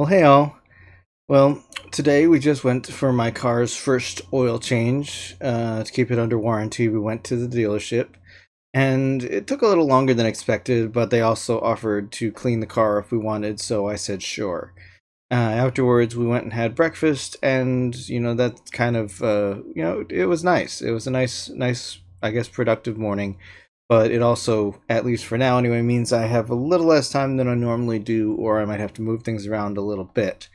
Well, hey all. Well, today we just went for my car's first oil change. To keep it under warranty, we went to the dealership, and it took a little longer than expected, but they also offered to clean the car if we wanted, so I said sure. Afterwards, we went and had breakfast, and that kind of it was nice. It was a nice, I guess, productive morning. But it also, at least for now anyway, means I have a little less time than I normally do, or I might have to move things around a little bit.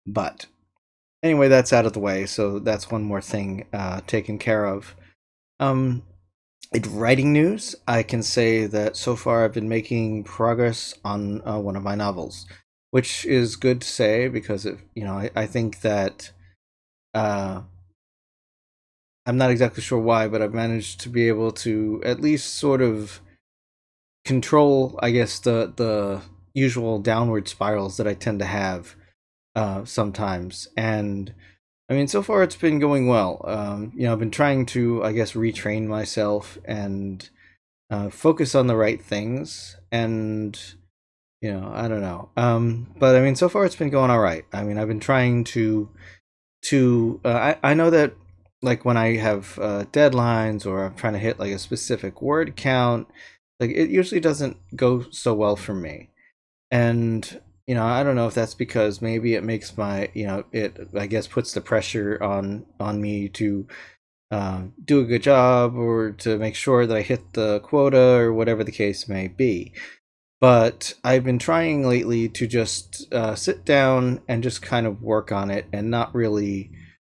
But anyway, that's out of the way, so that's one more thing taken care of. Um, in writing news, I can say that so far I've been making progress on one of my novels, which is good to say because I think that uh, I'm not exactly sure why, but I've managed to be able to at least sort of control, I guess, the usual downward spirals that I tend to have sometimes. And I mean, so far it's been going well. I've been trying to, I guess, retrain myself and focus on the right things. And I don't know. But I mean, so far it's been going all right. I mean, I've been trying to. I know that like when I have deadlines or I'm trying to hit like a specific word count, like it usually doesn't go so well for me. And I don't know if that's because maybe it makes my it, I guess, puts the pressure on me to do a good job or to make sure that I hit the quota or whatever the case may be. But I've been trying lately to just sit down and just kind of work on it, and not really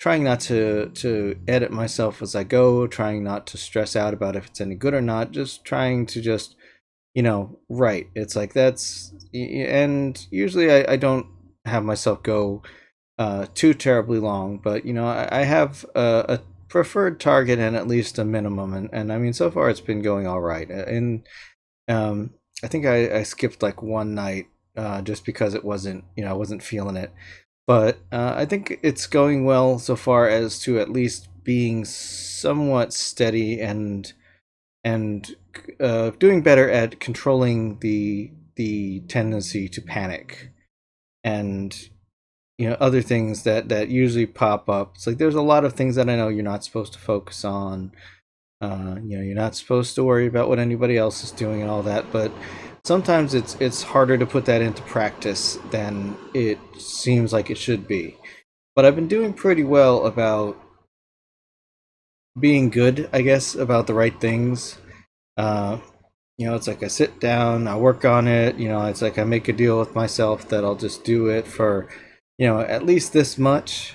trying not to edit myself as I go, trying not to stress out about if it's any good or not, just trying to just right. It's like and usually I don't have myself go too terribly long, but I have a preferred target and at least a minimum, and I mean, so far it's been going all right. And um, I think I skipped like one night just because it wasn't, I wasn't feeling it. But I think it's going well so far as to at least being somewhat steady and doing better at controlling the tendency to panic and other things that usually pop up. It's like there's a lot of things that I know you're not supposed to focus on. You're not supposed to worry about what anybody else is doing and all that, but sometimes it's harder to put that into practice than it seems like it should be. But I've been doing pretty well about being good, I guess, about the right things. Uh, it's like I sit down, I work on it. It's like I make a deal with myself that I'll just do it for, at least this much.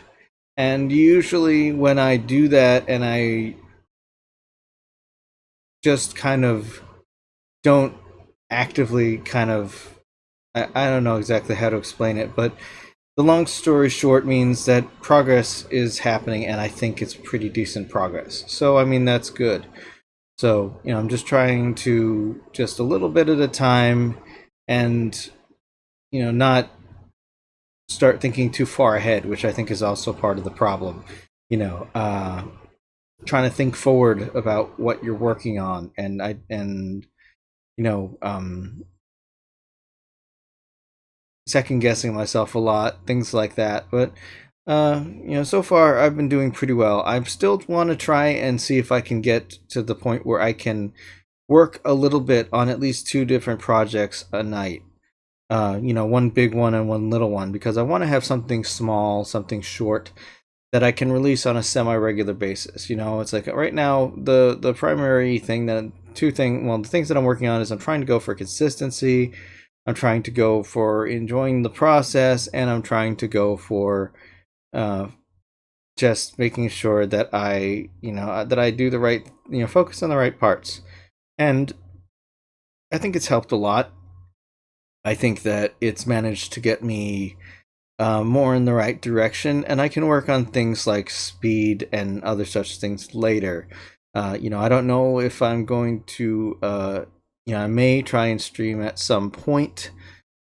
And usually when I do that and I just kind of don't actively kind of, I don't know exactly how to explain it, but the long story short means that progress is happening, and I think it's pretty decent progress. So, I mean, that's good. So, I'm just trying to just a little bit at a time and, not start thinking too far ahead, which I think is also part of the problem. You know, uh, Trying to think forward about what you're working on, and you know, um, second guessing myself a lot, things like that. But so far I've been doing pretty well. I still want to try and see if I can get to the point where I can work a little bit on at least two different projects a night. One big one and one little one, because I want to have something small, something short that I can release on a semi-regular basis. It's like right now the primary thing that the things that I'm working on is I'm trying to go for consistency, I'm trying to go for enjoying the process, and I'm trying to go for uh, just making sure that I do the right, focus on the right parts. And I think it's helped a lot. I think that it's managed to get me more in the right direction, and I can work on things like speed and other such things later. I don't know if I'm going to, I may try and stream at some point,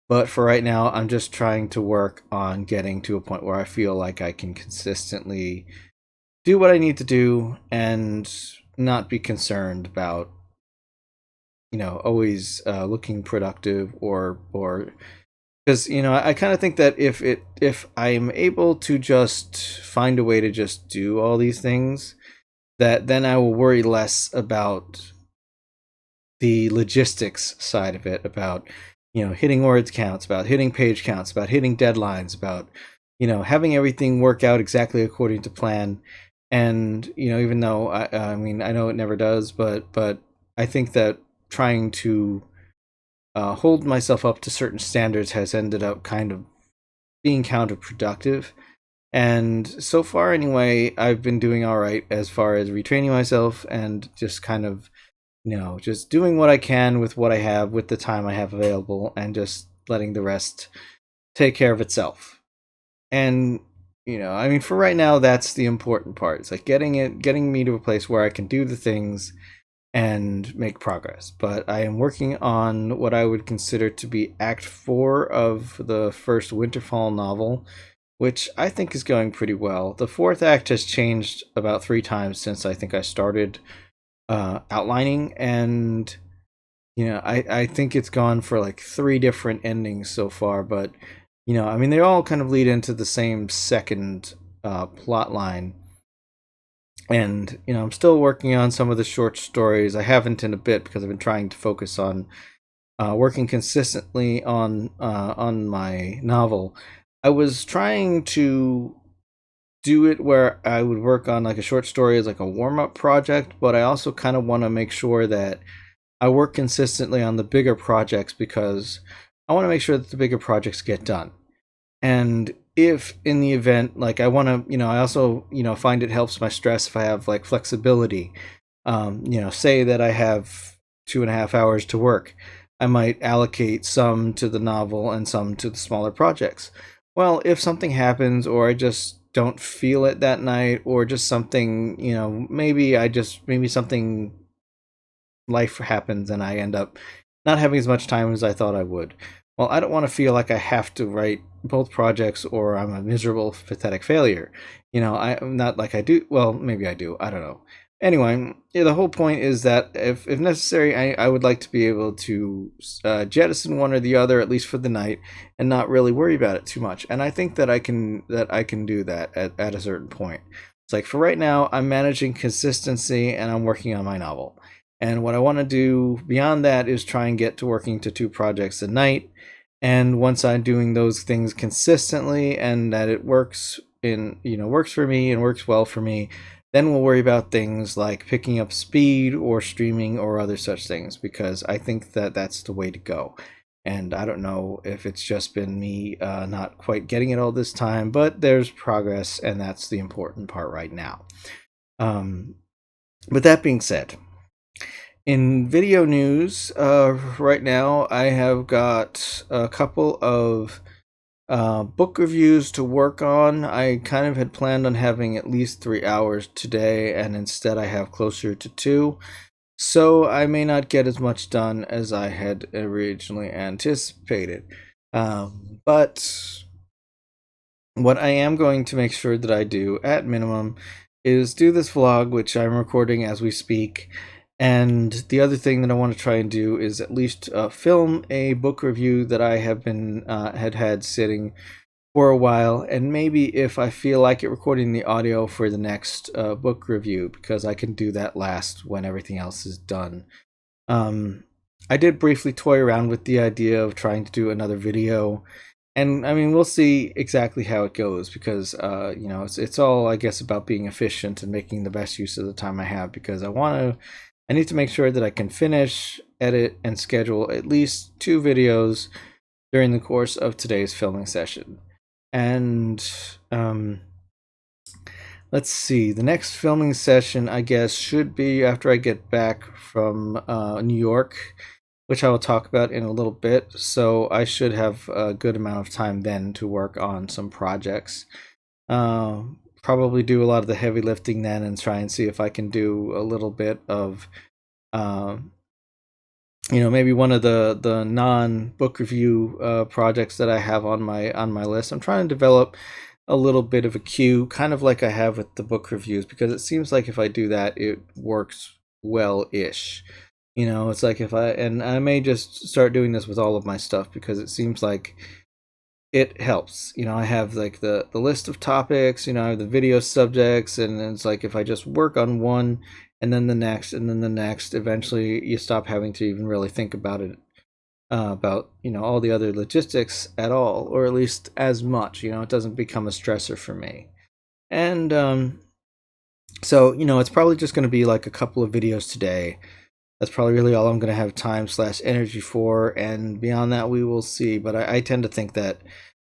but for right now, I'm just trying to work on getting to a point where I feel like I can consistently do what I need to do and not be concerned about, always looking productive or because I kind of think that if I'm able to just find a way to just do all these things, that then I will worry less about the logistics side of it, about hitting words counts, about hitting page counts, about hitting deadlines, about having everything work out exactly according to plan. And even though I mean, I know it never does, but I think that trying to hold myself up to certain standards has ended up kind of being counterproductive. And so far, anyway, I've been doing all right as far as retraining myself and just kind of, just doing what I can with what I have, with the time I have available, and just letting the rest take care of itself. And, I mean, for right now, that's the important part. It's like getting me to a place where I can do the things and make progress. But I am working on what I would consider to be Act 4 of the first Winterfall novel, which I think is going pretty well. The fourth act has changed about 3 times since I think I started outlining, and I think it's gone for like 3 different endings so far. But I mean, they all kind of lead into the same second plot line. And I'm still working on some of the short stories. I haven't in a bit because I've been trying to focus on working consistently on my novel. I was trying to do it where I would work on like a short story as like a warm-up project, but I also kind of want to make sure that I work consistently on the bigger projects, because I want to make sure that the bigger projects get done. And if in the event, like, I want to, I also, find it helps my stress if I have like flexibility. Say that I have 2.5 hours to work, I might allocate some to the novel and some to the smaller projects. Well, if something happens, or I just don't feel it that night, or just something, maybe something, life happens and I end up not having as much time as I thought I would. Well, I don't want to feel like I have to write both projects or I'm a miserable, pathetic failure. I'm not like I do. Well, maybe I do. I don't know. Anyway, yeah, the whole point is that if necessary, I would like to be able to jettison one or the other, at least for the night, and not really worry about it too much. And I think that I can do that at a certain point. It's like, for right now, I'm managing consistency and I'm working on my novel. And what I want to do beyond that is try and get to working to 2 projects a night. And once I'm doing those things consistently and that it works for me and works well for me, then we'll worry about things like picking up speed or streaming or other such things, because I think that that's the way to go. And I don't know if it's just been me not quite getting it all this time, but there's progress, and that's the important part right now. But that being said, in video news, right now I have got a couple of book reviews to work on. I kind of had planned on having at least 3 hours today, and instead I have closer to 2. So I may not get as much done as I had originally anticipated. But what I am going to make sure that I do, at minimum, is do this vlog, which I'm recording as we speak. And the other thing that I want to try and do is at least film a book review that I have been had sitting for a while, and maybe if I feel like it, recording the audio for the next book review, because I can do that last when everything else is done. I did briefly toy around with the idea of trying to do another video, and I mean, we'll see exactly how it goes, because it's all, I guess, about being efficient and making the best use of the time I have, because I need to make sure that I can finish, edit, and schedule at least 2 videos during the course of today's filming session. And let's see, the next filming session, I guess, should be after I get back from New York, which I will talk about in a little bit. So I should have a good amount of time then to work on some projects. Probably do a lot of the heavy lifting then, and try and see if I can do a little bit of maybe one of the non book review projects that I have on my list. I'm trying to develop a little bit of a queue, kind of like I have with the book reviews, because it seems like if I do that, it works well-ish. It's like, I may just start doing this with all of my stuff, because it seems like it helps. I have like the list of topics, I have the video subjects, and it's like if I just work on one and then the next and then the next, eventually you stop having to even really think about it, about all the other logistics at all, or at least as much. It doesn't become a stressor for me. And so it's probably just going to be like a couple of videos today. That's probably really all I'm going to have time slash energy for, and beyond that we will see. But I tend to think that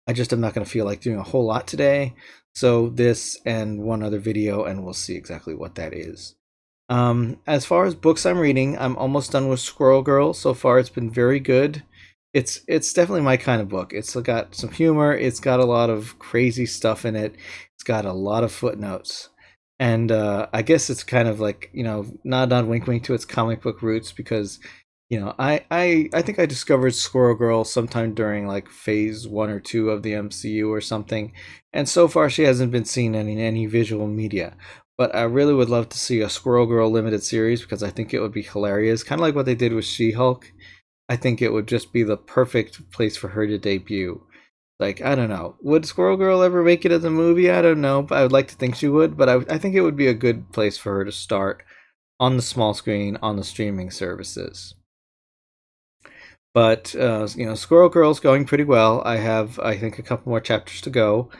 I just am not going to feel like doing a whole lot today. So this and one other video, and we'll see exactly what that is. As far as books I'm reading, I'm almost done with Squirrel Girl. So far, it's been very good. It's definitely my kind of book. It's got some humor. It's got a lot of crazy stuff in it. It's got a lot of footnotes, and I guess it's kind of like nod wink wink to its comic book roots, because I think I discovered Squirrel Girl sometime during like phase 1 or 2 of the MCU or something, and so far she hasn't been seen in any visual media. But I really would love to see a Squirrel Girl limited series, because I think it would be hilarious, kind of like what they did with She-Hulk. I think it would just be the perfect place for her to debut. Like, I don't know, would Squirrel Girl ever make it as a movie? I don't know, but I would like to think she would. But I think it would be a good place for her to start on the small screen on the streaming services. But Squirrel Girl's going pretty well. I have, I think, a couple more chapters to go,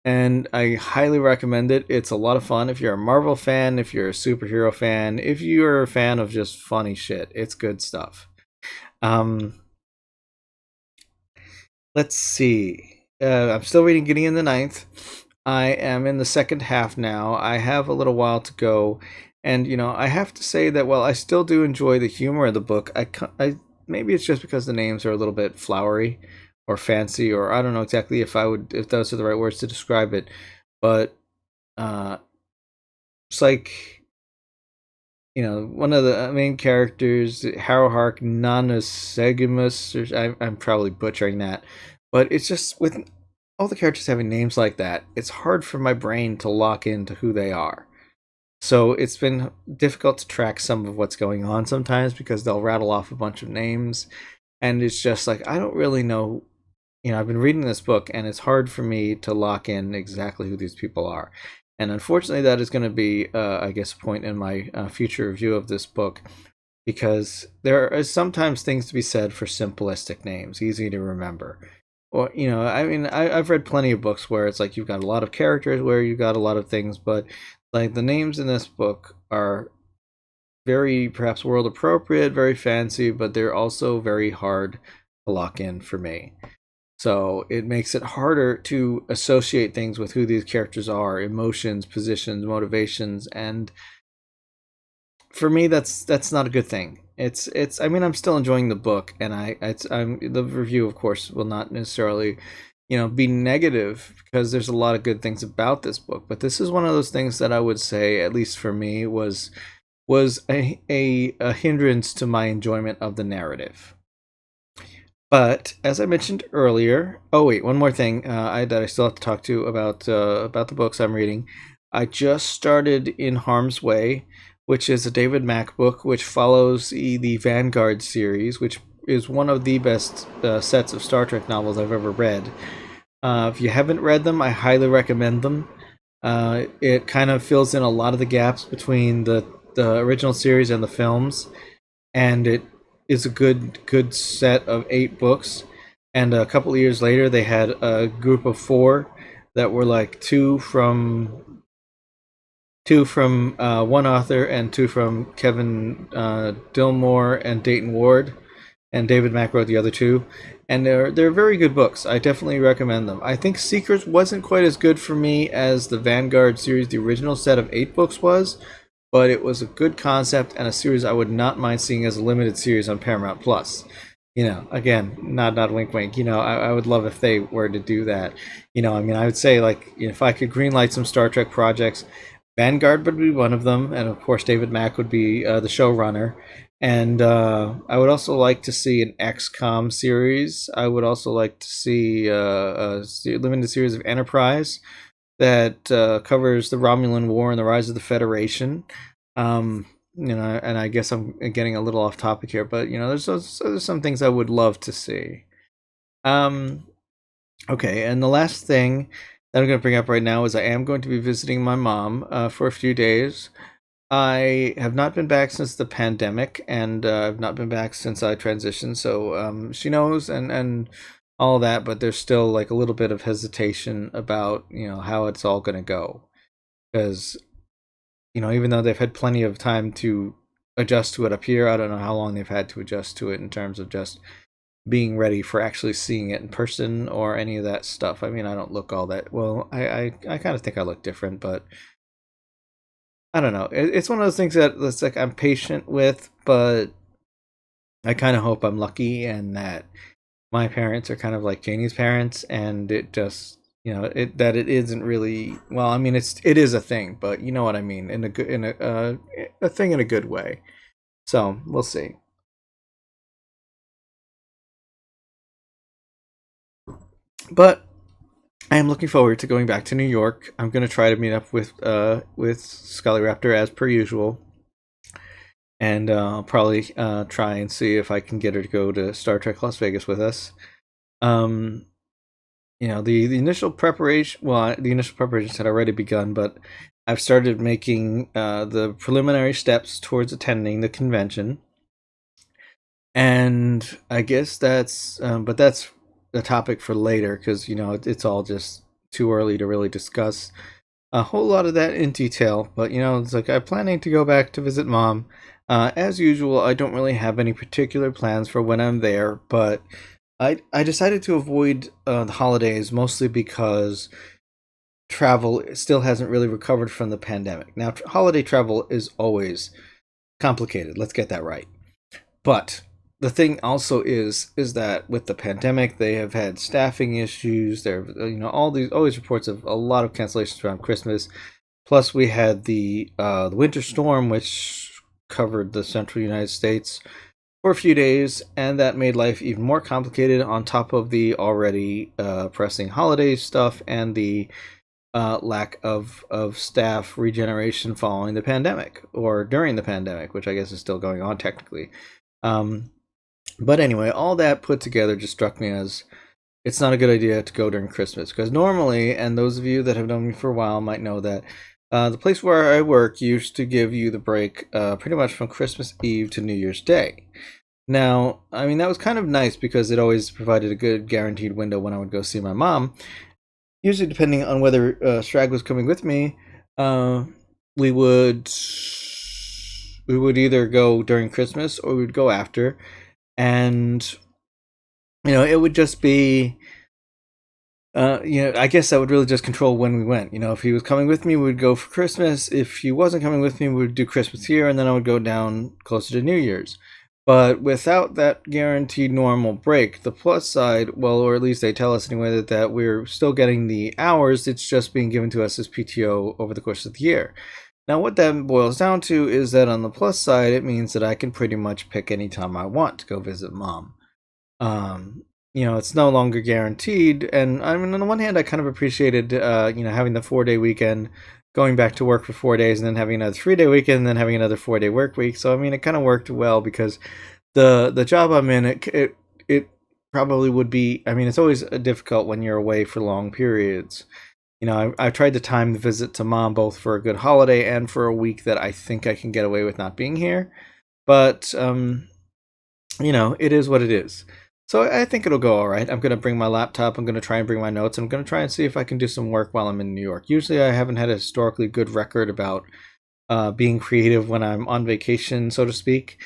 and I highly recommend it. It's a lot of fun. If you're a Marvel fan, if you're a superhero fan, if you're a fan of just funny shit, it's good stuff. Um, let's see. I'm still reading Gideon the Ninth. I am in the second half now. I have a little while to go, and I have to say that while I still do enjoy the humor of the book, I maybe it's just because the names are a little bit flowery or fancy, or I don't know exactly if those are the right words to describe it, but uh, it's like one of the main characters, Harrowhark Nanosegimus, or I'm probably butchering that, but it's just with all the characters having names like that, it's hard for my brain to lock into who they are. So it's been difficult to track some of what's going on sometimes, because they'll rattle off a bunch of names, and it's just like I don't really know. I've been reading this book, and it's hard for me to lock in exactly who these people are. And unfortunately, that is going to be, I guess, a point in my future review of this book, because there are sometimes things to be said for simplistic names, easy to remember. Or, I mean, I've read plenty of books where it's like you've got a lot of characters, where you've got a lot of things, but like the names in this book are very perhaps world appropriate, very fancy, but they're also very hard to lock in for me. So it makes it harder to associate things with who these characters are, emotions, positions, motivations, and for me that's not a good thing. It's I mean, I'm still enjoying the book, and I'm the review of course will not necessarily be negative, because there's a lot of good things about this book, but this is one of those things that I would say, at least for me, was a hindrance to my enjoyment of the narrative. But as I mentioned earlier, oh wait, one more thing that I still have to talk to about the books I'm reading. I just started In Harm's Way, which is a David Mack book, which follows the Vanguard series, which is one of the best sets of Star Trek novels I've ever read. If you haven't read them, I highly recommend them. It kind of fills in a lot of the gaps between the original series and the films, and it is a good set of 8 books. And a couple of years later, they had a group of 4 that were like two from one author, and 2 from Kevin Dillmore and Dayton Ward, and David Mack wrote the other 2. And they're very good books. I definitely recommend them. I think Seekers wasn't quite as good for me as the Vanguard series, the original set of 8 books was, but it was a good concept and a series I would not mind seeing as a limited series on Paramount Plus. Again, nod, wink, wink. I would love if they were to do that. I mean, I would say, like, if I could greenlight some Star Trek projects, Vanguard would be one of them, and of course David Mack would be the showrunner. And I would also like to see an XCOM series. I would also like to see a limited series of Enterprise that covers the Romulan War and the rise of the Federation. And I guess I'm getting a little off topic here, but there's some things I would love to see. Um, Okay, and the last thing that I'm going to bring up right now is I am going to be visiting my mom for a few days. I have not been back since the pandemic, and I've not been back since I transitioned. So she knows and all that, but there's still like a little bit of hesitation about how it's all going to go because even though they've had plenty of time to adjust to it up here, I don't know how long they've had to adjust to it in terms of just being ready for actually seeing it in person or any of that stuff. I mean, I don't look all that well. I kind of think I look different, but I don't know. It's one of those things that it's like I'm patient with, but I kind of hope I'm lucky and that my parents are kind of like Janie's parents, and it just it isn't really well. I mean, it is a thing, but you know what I mean in a good a thing in a good way. So we'll see. But I am looking forward to going back to New York. I'm gonna try to meet up with Scully Raptor as per usual, and I'll probably try and see if I can get her to go to Star Trek Las Vegas with us. Um, the initial preparation. Well, the initial preparations had already begun, but I've started making the preliminary steps towards attending the convention, and I guess but that's a topic for later because it's all just too early to really discuss a whole lot of that in detail. But it's like I'm planning to go back to visit mom. As usual, I don't really have any particular plans for when I'm there, but I decided to avoid the holidays mostly because travel still hasn't really recovered from the pandemic. Now, holiday travel is always complicated. Let's get that right. But the thing also is that with the pandemic, they have had staffing issues. There, all these reports of a lot of cancellations around Christmas. Plus, we had the winter storm, which covered the central United States for a few days, and that made life even more complicated. On top of the already pressing holiday stuff and the lack of staff regeneration following the pandemic or during the pandemic, which I guess is still going on technically. Um, but anyway, all that put together just struck me as it's not a good idea to go during Christmas because normally, and those of you that have known me for a while might know that the place where I work used to give you the break pretty much from Christmas Eve to New Year's Day. Now, I mean, that was kind of nice because it always provided a good guaranteed window when I would go see my mom. Usually, depending on whether Strag was coming with me, uh, we would we would either go during Christmas or we would go after, and it would just be I guess that would really just control when we went. If he was coming with me, we would go for Christmas. If he wasn't coming with me, we would do Christmas here, and then I would go down closer to New Year's. But without that guaranteed normal break, the plus side, well, or at least they tell us anyway, that we're still getting the hours. It's just being given to us as PTO over the course of the year. Now, what that boils down to is that on the plus side, it means that I can pretty much pick any time I want to go visit mom. It's no longer guaranteed. And I mean, on the one hand, I kind of appreciated, having the 4 day weekend, going back to work for 4 days, and then having another 3 day weekend, and then having another 4 day work week. So I mean, it kind of worked well because the job I'm in, it probably would be. I mean, it's always difficult when you're away for long periods. I've tried to time the visit to mom both for a good holiday and for a week that I think I can get away with not being here. But it is what it is. So I think it'll go all right. I'm going to bring my laptop. I'm going to try and bring my notes. I'm going to try and see if I can do some work while I'm in New York. Usually I haven't had a historically good record about being creative when I'm on vacation, so to speak.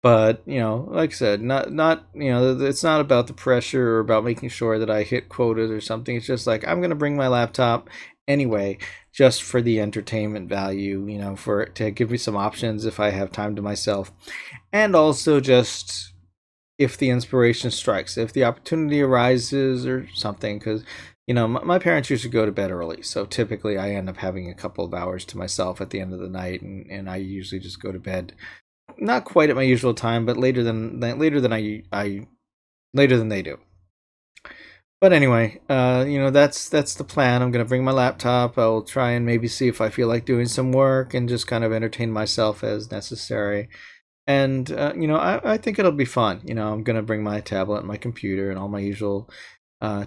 But, like I said, not it's not about the pressure or about making sure that I hit quotas or something. It's just like I'm going to bring my laptop anyway, just for the entertainment value, for to give me some options if I have time to myself. And also just if the inspiration strikes, if the opportunity arises or something, because my parents used to go to bed early, so typically I end up having a couple of hours to myself at the end of the night, and I usually just go to bed not quite at my usual time, but later than they do. But anyway, that's the plan. I'm gonna bring my laptop. I'll try and maybe see if I feel like doing some work and just kind of entertain myself as necessary. And I think it'll be fun. I'm gonna bring my tablet, my computer, and all my usual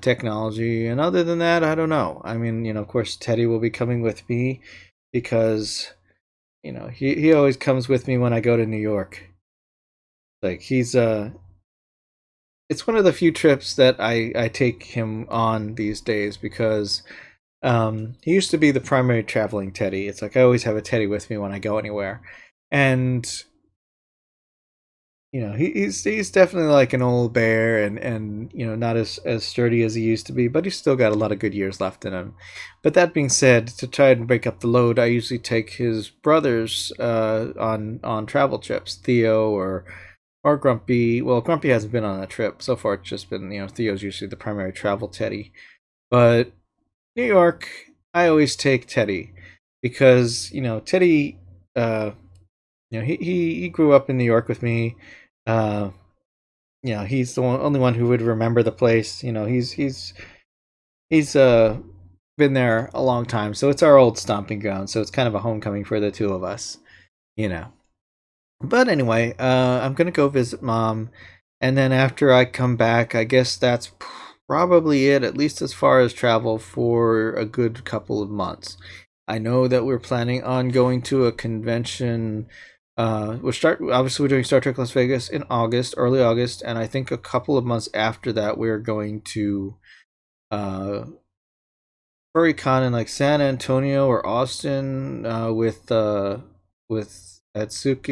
technology. And other than that, I don't know. I mean, of course, Teddy will be coming with me because he always comes with me when I go to New York. Like it's one of the few trips that I take him on these days because he used to be the primary traveling Teddy. It's like I always have a Teddy with me when I go anywhere, and he's definitely like an old bear, and not as sturdy as he used to be, but he's still got a lot of good years left in him. But that being said, to try and break up the load, I usually take his brothers on travel trips, Theo or Grumpy. Well, Grumpy hasn't been on a trip so far. It's just been Theo's usually the primary travel Teddy, but New York, I always take Teddy because Teddy, he grew up in New York with me. Uh, he's the only one who would remember the place. He's been there a long time, so it's our old stomping ground. So it's kind of a homecoming for the two of us, you know. But anyway, I'm gonna go visit mom, and then after I come back, I guess that's probably it, at least as far as travel for a good couple of months. I know that we're planning on going to a convention. We're doing Star Trek Las Vegas in August, early August, and I think a couple of months after that we're going to uh FurryCon in like San Antonio or Austin with Atsuki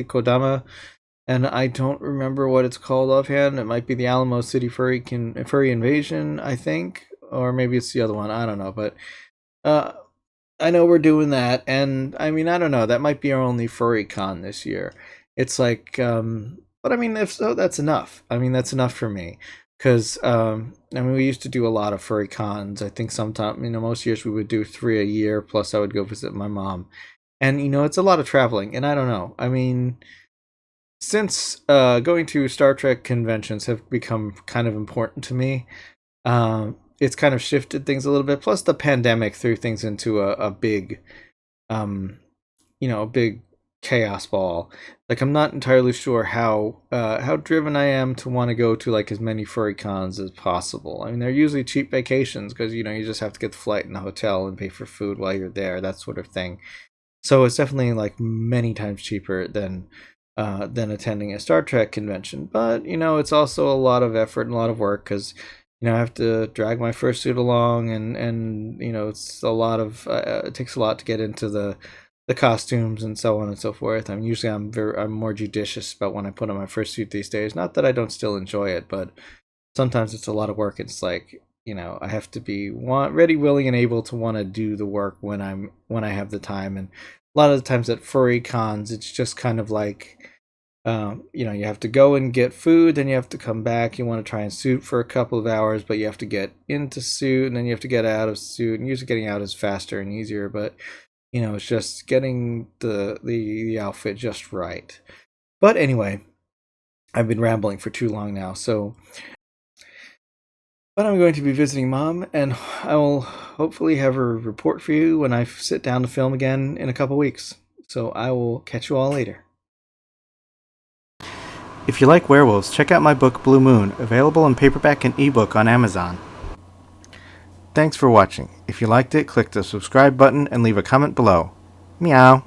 Kodama, and I don't remember what it's called offhand. It might be the Alamo City Furry Invasion, I think, or maybe it's the other one. I don't know, but uh, I know we're doing that, and I mean, I don't know. That might be our only FurryCon this year. It's like, but I mean, if so, that's enough. I mean, that's enough for me. Because I mean, we used to do a lot of furry cons. I think sometimes, most years we would do 3 a year. Plus, I would go visit my mom, and it's a lot of traveling. And I don't know. I mean, since going to Star Trek conventions have become kind of important to me, it's kind of shifted things a little bit. Plus, the pandemic threw things into a big, um, a big chaos ball. Like, I'm not entirely sure how driven I am to want to go to like as many furry cons as possible. I mean, they're usually cheap vacations because you just have to get the flight and the hotel and pay for food while you're there, that sort of thing. So it's definitely like many times cheaper than attending a Star Trek convention. But it's also a lot of effort and a lot of work because I have to drag my fursuit along, and it's a lot of it takes a lot to get into the costumes and so on and so forth. I mean, usually I'm more judicious about when I put on my fursuit these days. Not that I don't still enjoy it, but sometimes it's a lot of work. It's like I have to be ready, willing, and able to want to do the work when I have the time. And a lot of the times at furry cons, it's just kind of like you have to go and get food, then you have to come back. You want to try and suit for a couple of hours, but you have to get into suit, and then you have to get out of suit. And usually getting out is faster and easier, but it's just getting the outfit just right. But anyway, I've been rambling for too long now, so but I'm going to be visiting mom, and I will hopefully have her report for you when I sit down to film again in a couple weeks. So I will catch you all later. If you like werewolves, check out my book Blue Moon, available in paperback and ebook on Amazon. Thanks for watching. If you liked it, click the subscribe button and leave a comment below. Meow.